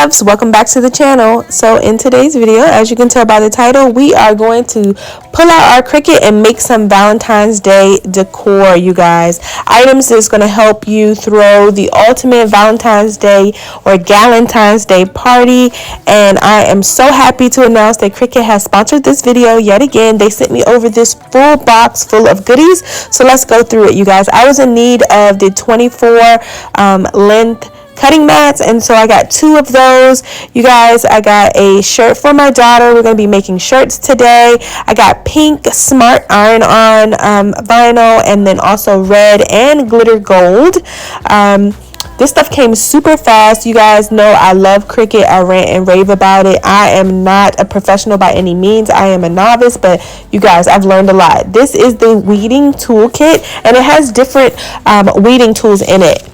loves, welcome back to the channel. So in today's video, as you can tell by the title, we are going to pull out our Cricut and make some Valentine's Day decor, you guys. Items that's going to help you throw the ultimate Valentine's Day or Galentine's Day party. And I am so happy to announce that Cricut has sponsored this video yet again. They sent me over this full box full of goodies. So let's go through it, you guys. I was in need of the 24 length cutting mats, and so I got 2 of those, you guys. I got a shirt for my daughter. We're going to be making shirts today. I got pink smart iron-on vinyl, and then also red and glitter gold. This stuff came super fast. You guys know I love Cricut. I rant and rave about it. I am not a professional by any means. I am a novice, but you guys, I've learned a lot. This is the weeding toolkit, and it has different weeding tools in it,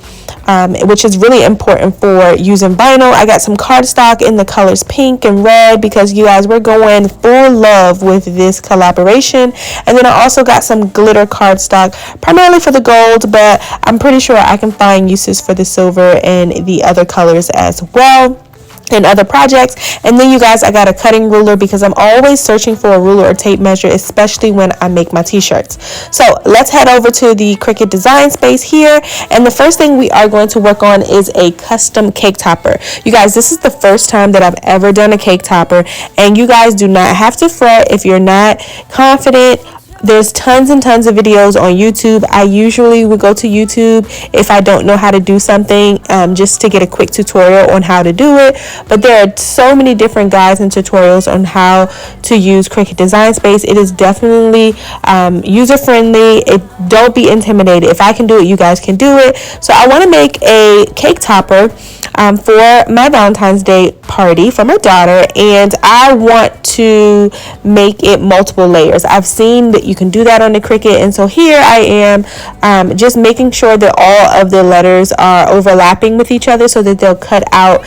which is really important for using vinyl. I got some cardstock in the colors pink and red because, you guys, we're going full love with this collaboration. And then I also got some glitter cardstock, primarily for the gold, but I'm pretty sure I can find uses for the silver and the other colors as well and other projects. And then, you guys, I got a cutting ruler because I'm always searching for a ruler or tape measure, especially when I make my t-shirts. So let's head over to the Cricut design space here, and the first thing we are going to work on is a custom cake topper. You guys, this is the first time that I've ever done a cake topper, and you guys do not have to fret if you're not confident. There's tons and tons of videos on YouTube. I usually would go to YouTube if I don't know how to do something, just to get a quick tutorial on how to do it. But there are so many different guides and tutorials on how to use Cricut Design Space. It is definitely user friendly. Don't be intimidated. If I can do it, you guys can do it. So I want to make a cake topper for my Valentine's Day party for my daughter, and I want to make it multiple layers. I've seen that you can do that on the Cricut, and so here I am just making sure that all of the letters are overlapping with each other so that they'll cut out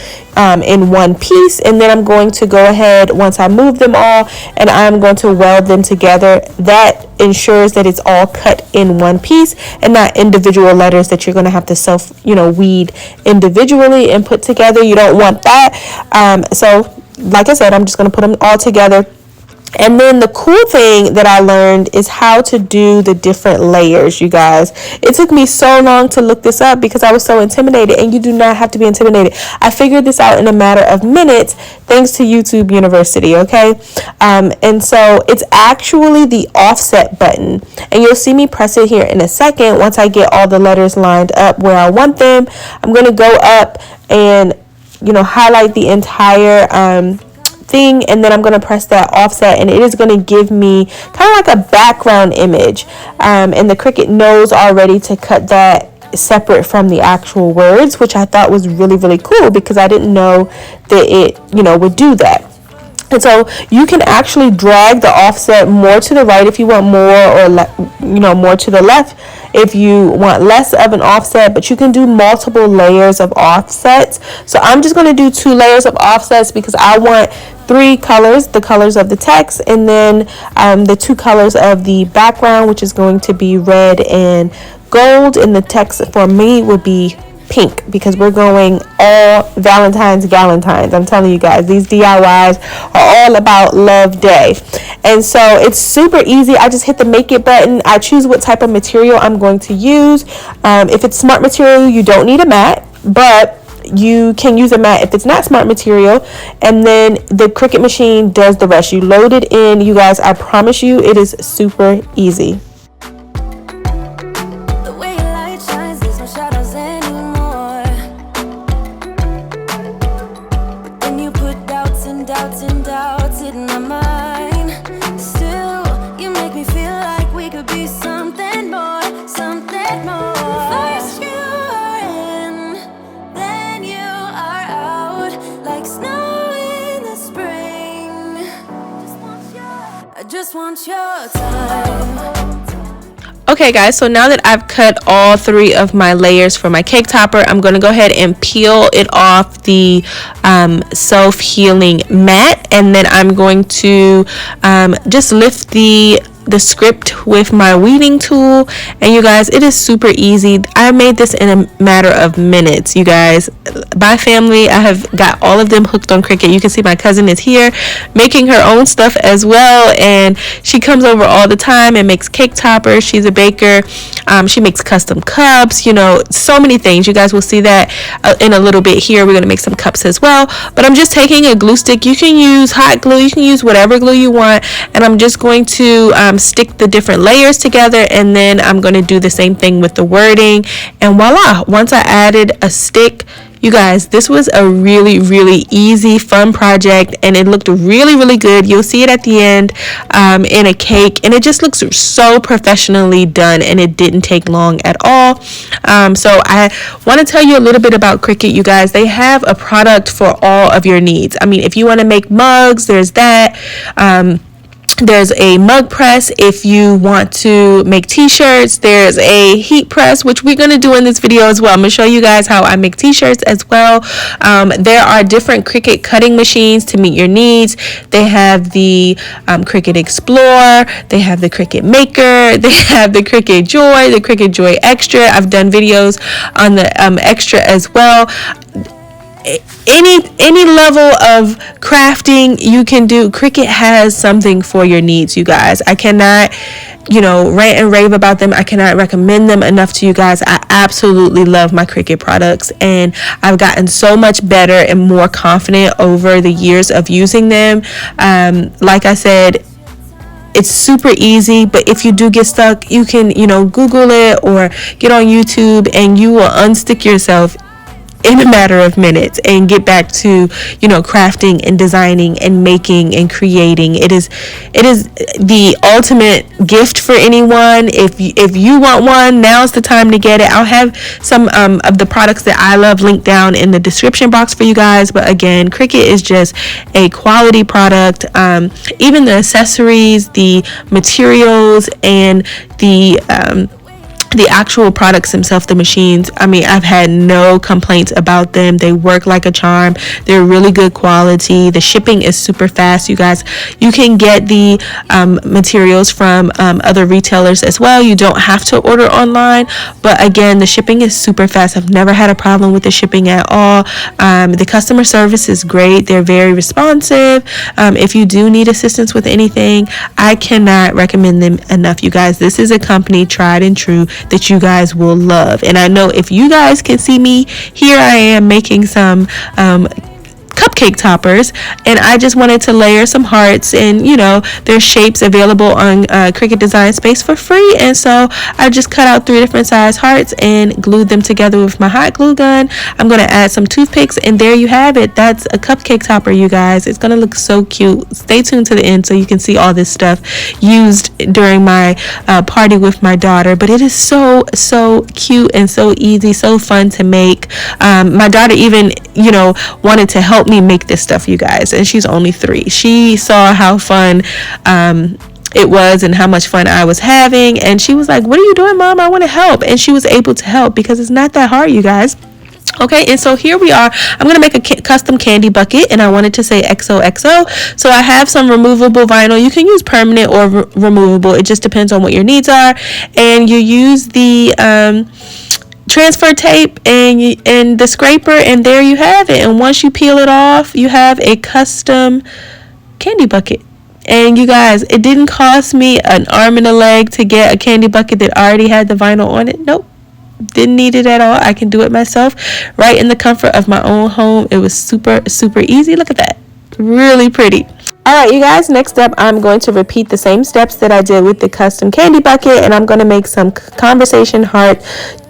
in one piece. And then I'm going to go ahead, once I move them all, and I'm going to weld them together. That ensures that it's all cut in one piece and not individual letters that you're going to have to weed individually and put together. You don't want that. So like I said, I'm just going to put them all together. And then the cool thing that I learned is how to do the different layers, you guys. It took me so long to look this up because I was so intimidated, and you do not have to be intimidated. I figured this out in a matter of minutes thanks to YouTube University, okay? And so it's actually the offset button, and you'll see me press it here in a second. Once I get all the letters lined up where I want them, I'm going to go up and, highlight the entire thing, and then I'm going to press that offset, and it is going to give me kind of like a background image, and the Cricut knows already to cut that separate from the actual words, which I thought was really, really cool because I didn't know that it would do that. And so you can actually drag the offset more to the right if you want more, or more to the left if you want less of an offset, but you can do multiple layers of offsets. So I'm just going to do 2 layers of offsets because I want 3 colors, the colors of the text, and then the 2 colors of the background, which is going to be red and gold, and the text for me would be pink because we're going all Valentine's Galentines. I'm telling you guys, these DIYs are all about love day. And so it's super easy. I just hit the make it button. I choose what type of material I'm going to use. If it's smart material, you don't need a mat, but you can use a mat if it's not smart material, and then the Cricut machine does the rest. You load it in, you guys. I promise you it is super easy. Just want your time. Okay guys, so now that I've cut all 3 of my layers for my cake topper, I'm going to go ahead and peel it off the self-healing mat, and then I'm going to just lift the the script with my weeding tool, and you guys, it is super easy. I made this in a matter of minutes, you guys. My family, I have got all of them hooked on Cricut. You can see my cousin is here making her own stuff as well, and she comes over all the time and makes cake toppers. She's a baker. She makes custom cups, you know, so many things. You guys will see that in a little bit here. We're going to make some cups as well, but I'm just taking a glue stick. You can use hot glue, you can use whatever glue you want, and I'm just going to stick the different layers together, and then I'm going to do the same thing with the wording, and voila. Once I added a stick, you guys, this was a really, really easy, fun project, and it looked really, really good. You'll see it at the end in a cake, and it just looks so professionally done, and it didn't take long at all. So I want to tell you a little bit about Cricut, you guys. They have a product for all of your needs. I mean, if you want to make mugs, there's that. There's a mug press. If you want to make t-shirts, there's a heat press, which we're going to do in this video as well. I'm going to show you guys how I make t-shirts as well. There are different Cricut cutting machines to meet your needs. They have the Cricut Explore. They have the Cricut Maker. They have the Cricut Joy, the Cricut Joy Extra. I've done videos on the Extra as well. Any level of crafting you can do, Cricut has something for your needs, you guys. I cannot, you know, rant and rave about them. I cannot recommend them enough to you guys. I absolutely love my Cricut products, and I've gotten so much better and more confident over the years of using them. Like I said, it's super easy, but if you do get stuck, you can, you know, Google it or get on YouTube, and you will unstick yourself in a matter of minutes and get back to, you know, crafting and designing and making and creating. It is the ultimate gift for anyone. If you want one, now's the time to get it. I'll have some of the products that I love linked down in the description box for you guys. But again, Cricut is just a quality product. Even the accessories, the materials, and the actual products themselves, the machines, I mean, I've had no complaints about them. They work like a charm. They're really good quality. The shipping is super fast, you guys. You can get the materials from other retailers as well. You don't have to order online, but again, the shipping is super fast. I've never had a problem with the shipping at all. The customer service is great. They're very responsive. If you do need assistance with anything, I cannot recommend them enough, you guys. This is a company tried and true that you guys will love. And I know if you guys can see me, here I am making some cupcake toppers, and I just wanted to layer some hearts, and you know, there's shapes available on Cricut Design Space for free, and so I just cut out 3 different size hearts and glued them together with my hot glue gun. I'm going to add some toothpicks, and there you have it. That's a cupcake topper, you guys. It's going to look so cute. Stay tuned to the end so you can see all this stuff used during my party with my daughter, but it is so cute and so easy, so fun to make. My daughter even, you know, wanted to help me make this stuff, you guys, and she's only 3. She saw how fun it was and how much fun I was having, and she was like, "What are you doing, Mom? I want to help." And she was able to help because it's not that hard, you guys. Okay, and so here we are. I'm going to make a custom candy bucket, and I wanted to say XOXO. So I have some removable vinyl. You can use permanent or removable. It just depends on what your needs are. And you use the transfer tape and the scraper, and there you have it. And once you peel it off, you have a custom candy bucket. And you guys, it didn't cost me an arm and a leg to get a candy bucket that already had the vinyl on it. Nope, didn't need it at all. I can do it myself right in the comfort of my own home. It was super easy. Look at that, really pretty. Alright, you guys, next up I'm going to repeat the same steps that I did with the custom candy bucket, and I'm going to make some conversation heart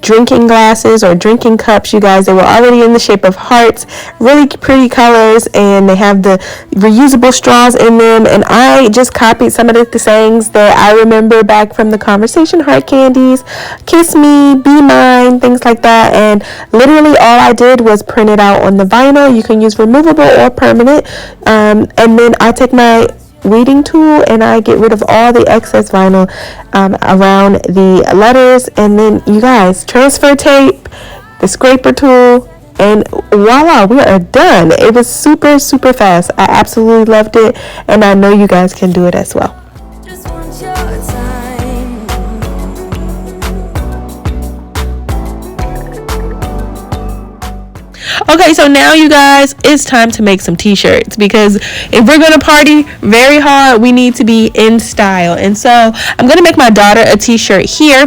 drinking glasses or drinking cups, you guys. They were already in the shape of hearts, really pretty colors, and they have the reusable straws in them, and I just copied some of the sayings that I remember back from the conversation heart candies: kiss me, be mine, things like that. And literally all I did was print it out on the vinyl. You can use removable or permanent, and then I take my weeding tool and I get rid of all the excess vinyl around the letters, and then you guys, transfer tape, the scraper tool, and voila, we are done. It was super fast. I absolutely loved it, and I know you guys can do it as well. Just want your Okay, so now you guys, it's time to make some t-shirts, because if we're gonna party very hard, we need to be in style. And so I'm gonna make my daughter a t-shirt here.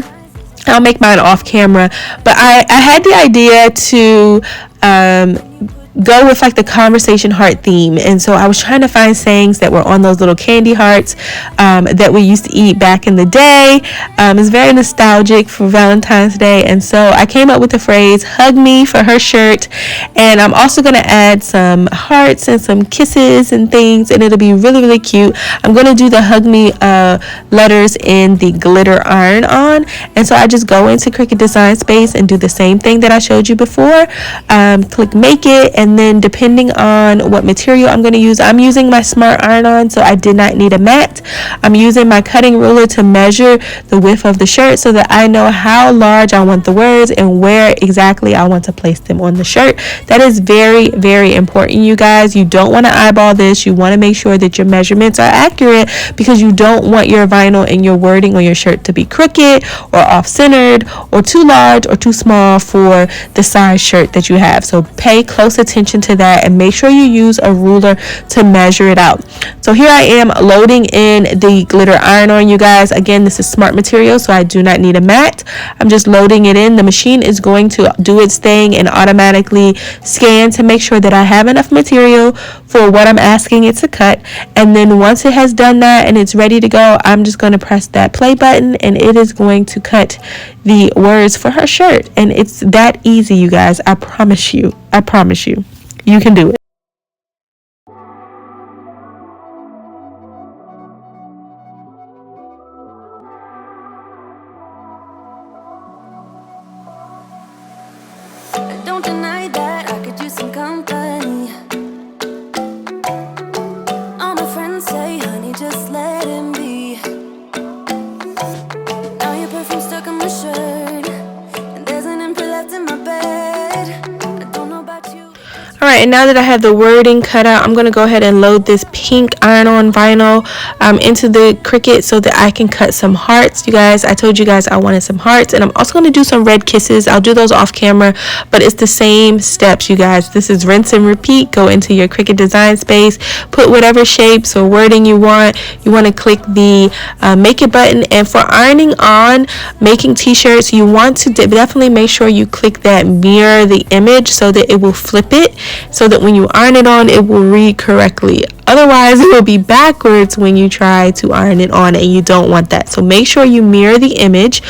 I'll make mine off camera, but I had the idea to go with like the conversation heart theme. And so I was trying to find sayings that were on those little candy hearts that we used to eat back in the day. It's very nostalgic for Valentine's Day. And so I came up with the phrase "hug me" for her shirt. And I'm also going to add some hearts and some kisses and things, and it'll be really, really cute. I'm going to do the "hug me" letters in the glitter iron-on. And so I just go into Cricut Design Space and do the same thing that I showed you before. Click make it, and then depending on what material I'm going to use, I'm using my smart iron-on, so I did not need a mat. I'm using my cutting ruler to measure the width of the shirt so that I know how large I want the words and where exactly I want to place them on the shirt. That is very, very important, you guys. You don't want to eyeball this. You want to make sure that your measurements are accurate, because you don't want your vinyl and your wording on your shirt to be crooked or off-centered or too large or too small for the size shirt that you have. So pay close attention to that and make sure you use a ruler to measure it out. So here I am loading in the glitter iron-on, you guys. Again, this is smart material, so I do not need a mat. I'm just loading it in. The machine is going to do its thing and automatically scan to make sure that I have enough material for what I'm asking it to cut. And then once it has done that and it's ready to go, I'm just going to press that play button, and it is going to cut the words for her shirt. And it's that easy, you guys. I promise you. I promise you. You can do it. Don't deny that I could use some company. All my friends say, honey, just let him be. Now your perfume stuck on my shirt, and there's an empty left in my bed. I don't know about you. Alright, and now that I have the wording cut out, I'm going to go ahead and load this pink iron-on vinyl into the Cricut so that I can cut some hearts. You guys, I told you guys I wanted some hearts, and I'm also going to do some red kisses. I'll do those off camera, but it's the same steps, you guys. This is rinse and repeat. Go into your Cricut Design Space, put whatever shapes or wording you want. You want to click the make it button, and for ironing on, making t-shirts, you want to definitely make sure you click that mirror the image so that it will flip it, so that when you iron it on, it will read correctly. Otherwise, it will be backwards when you try to iron it on, and you don't want that. So make sure you mirror the image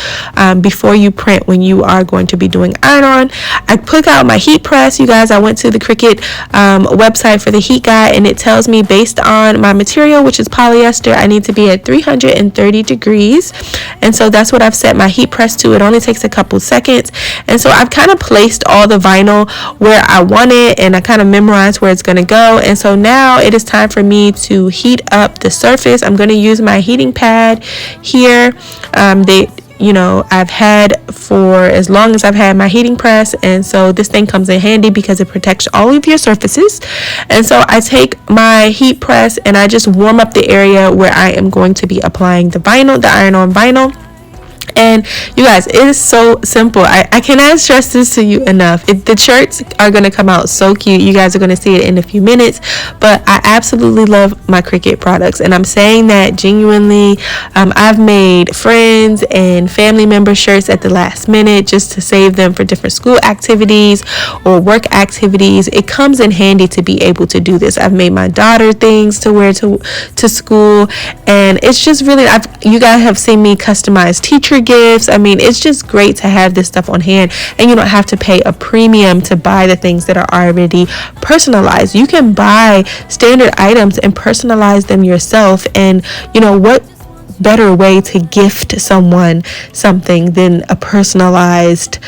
before you print when you are going to be doing iron on. I took out my heat press, you guys. I went to the Cricut website for the heat guide, and it tells me based on my material, which is polyester, I need to be at 330 degrees. And so that's what I've set my heat press to. It only takes a couple seconds. And so I've kind of placed all the vinyl where I want it, and I kind of memorized where it's going to go. And so now it is time for me to heat up the surface. I'm going to use my heating pad here. I've had for as long as I've had my heating press, and so this thing comes in handy because it protects all of your surfaces. And so I take my heat press and I just warm up the area where I am going to be applying the vinyl, the iron-on vinyl. And you guys, it is so simple. I cannot stress this to you enough. The shirts are going to come out so cute. You guys are going to see it in a few minutes. But I absolutely love my Cricut products. And I'm saying that genuinely. I've made friends and family member shirts at the last minute just to save them for different school activities or work activities. It comes in handy to be able to do this. I've made my daughter things to wear to school. And it's just really, you guys have seen me customize teacher gifts. I mean, it's just great to have this stuff on hand, and you don't have to pay a premium to buy the things that are already personalized. You can buy standard items and personalize them yourself. And you know what better way to gift someone something than a personalized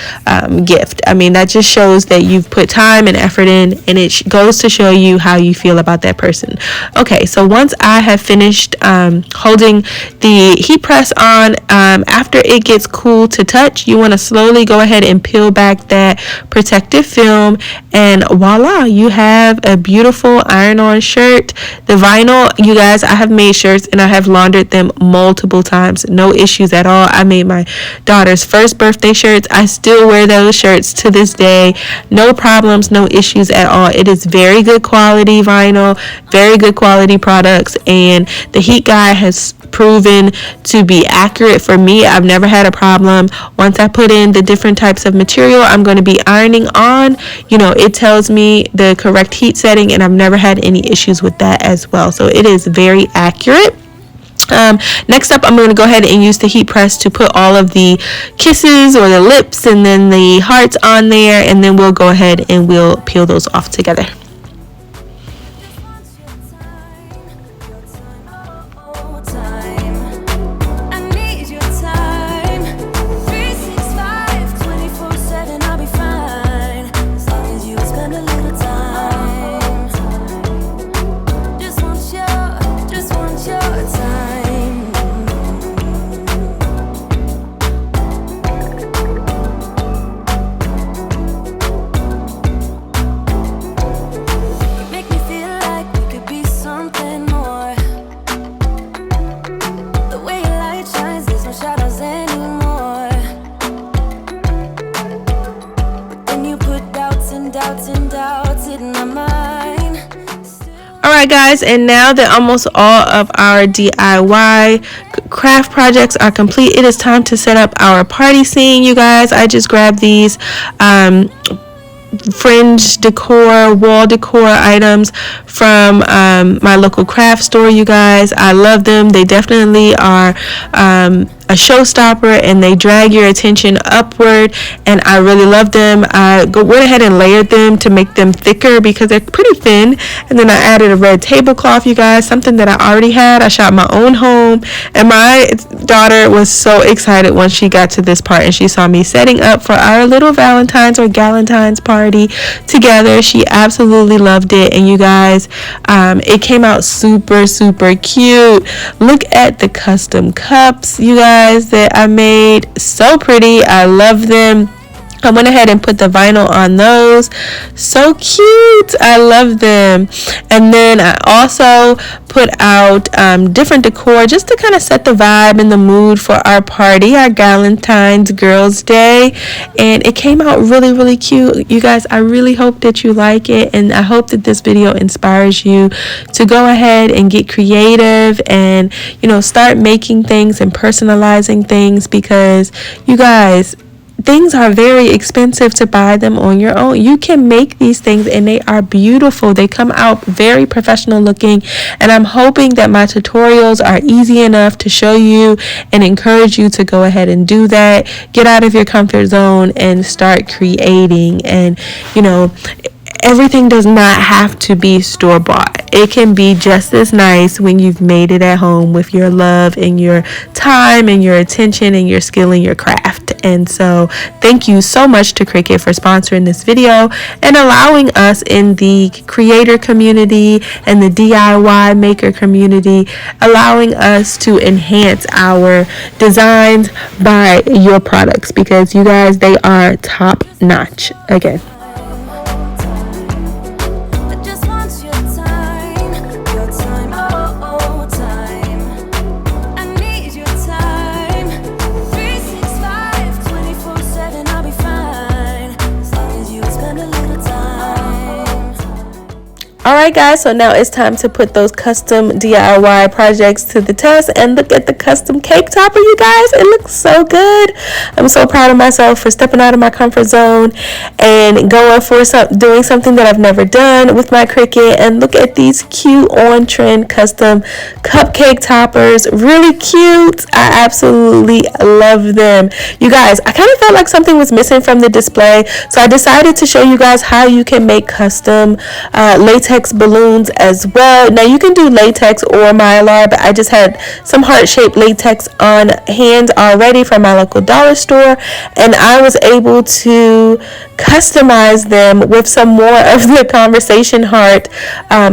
gift? I mean, that just shows that you've put time and effort in, and it goes to show you how you feel about that person. Okay, so once I have finished holding the heat press on, after it gets cool to touch, you want to slowly go ahead and peel back that protective film, and voila, you have a beautiful iron-on shirt. The vinyl, you guys, I have made shirts and I have laundered them multiple multiple times. No issues at all. I made my daughter's first birthday shirts. I still wear those shirts to this day. No problems, no issues at all. It is very good quality vinyl, very good quality products, and the heat guide has proven to be accurate for me. I've never had a problem. Once I put in the different types of material I'm going to be ironing on, it tells me the correct heat setting, and I've never had any issues with that as well. So it is very accurate. Next up, I'm going to go ahead and use the heat press to put all of the kisses or the lips and then the hearts on there, and then we'll go ahead and we'll peel those off together. Alright guys, and now that almost all of our DIY craft projects are complete, it is time to set up our party scene, you guys. I just grabbed these fringe decor, wall decor items from my local craft store, you guys. I love them. They definitely are a showstopper, and they drag your attention upward, and I really love them. I went ahead and layered them to make them thicker because they're pretty thin, and then I added a red tablecloth, you guys, something that I already had. I shot my own home, and my daughter was so excited once she got to this part and she saw me setting up for our little Valentine's or Galentine's party together. She absolutely loved it, and you guys, it came out super cute. Look at the custom cups, you guys, that I made. So pretty. I love them. I went ahead and put the vinyl on those. So cute. I love them. And then I also put out different decor just to kind of set the vibe and the mood for our party, our Valentine's Girls Day. And it came out really cute. You guys, I really hope that you like it, and I hope that this video inspires you to go ahead and get creative and, start making things and personalizing things, because you guys, things are very expensive to buy them on your own. You can make these things and they are beautiful. They come out very professional looking, and I'm hoping that my tutorials are easy enough to show you and encourage you to go ahead and do that. Get out of your comfort zone and start creating. And everything does not have to be store-bought. It can be just as nice when you've made it at home with your love and your time and your attention and your skill in your craft. And so thank you so much to Cricut for sponsoring this video and allowing us in the creator community and the DIY maker community, allowing us to enhance our designs by your products, because you guys, they are top notch. Again, Alright guys, so now it's time to put those custom DIY projects to the test, and look at the custom cake topper, you guys. It looks so good. I'm so proud of myself for stepping out of my comfort zone and going for doing something that I've never done with my Cricut. And look at these cute on-trend custom cupcake toppers. Really cute. I absolutely love them. You guys, I kind of felt like something was missing from the display, so I decided to show you guys how you can make custom latex balloons as well. Now you can do latex or mylar, but I just had some heart-shaped latex on hand already from my local dollar store, and I was able to customize them with some more of the conversation heart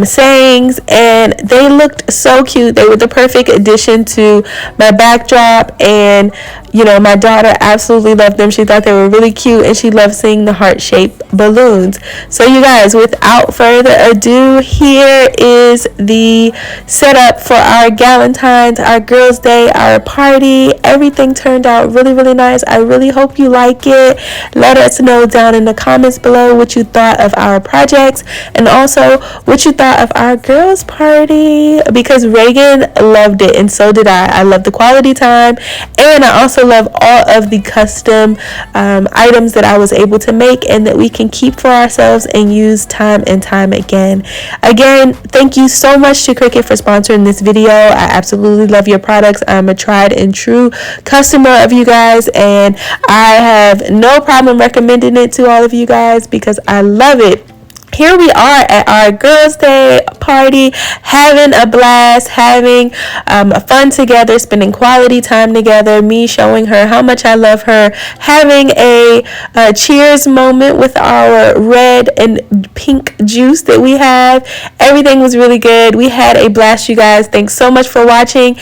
sayings, and they looked so cute. They were the perfect addition to my backdrop, and my daughter absolutely loved them. She thought they were really cute, and she loved seeing the heart-shaped balloons. So you guys, without further ado, you, here is the setup for our Galentine's, our girls' day, our party. Everything turned out really, really nice. I really hope you like it. Let us know down in the comments below what you thought of our projects and also what you thought of our girls' party, because Reagan loved it and so did I. I love the quality time, and I also love all of the custom items that I was able to make and that we can keep for ourselves and use time and time again. Again, thank you so much to Cricut for sponsoring this video. I absolutely love your products. I'm a tried and true customer of you guys, and I have no problem recommending it to all of you guys because I love it. Here we are at our girls' day party, having a blast, having fun together, spending quality time together, me showing her how much I love her, having a cheers moment with our red and pink juice that we have. Everything was really good. We had a blast, you guys. Thanks so much for watching.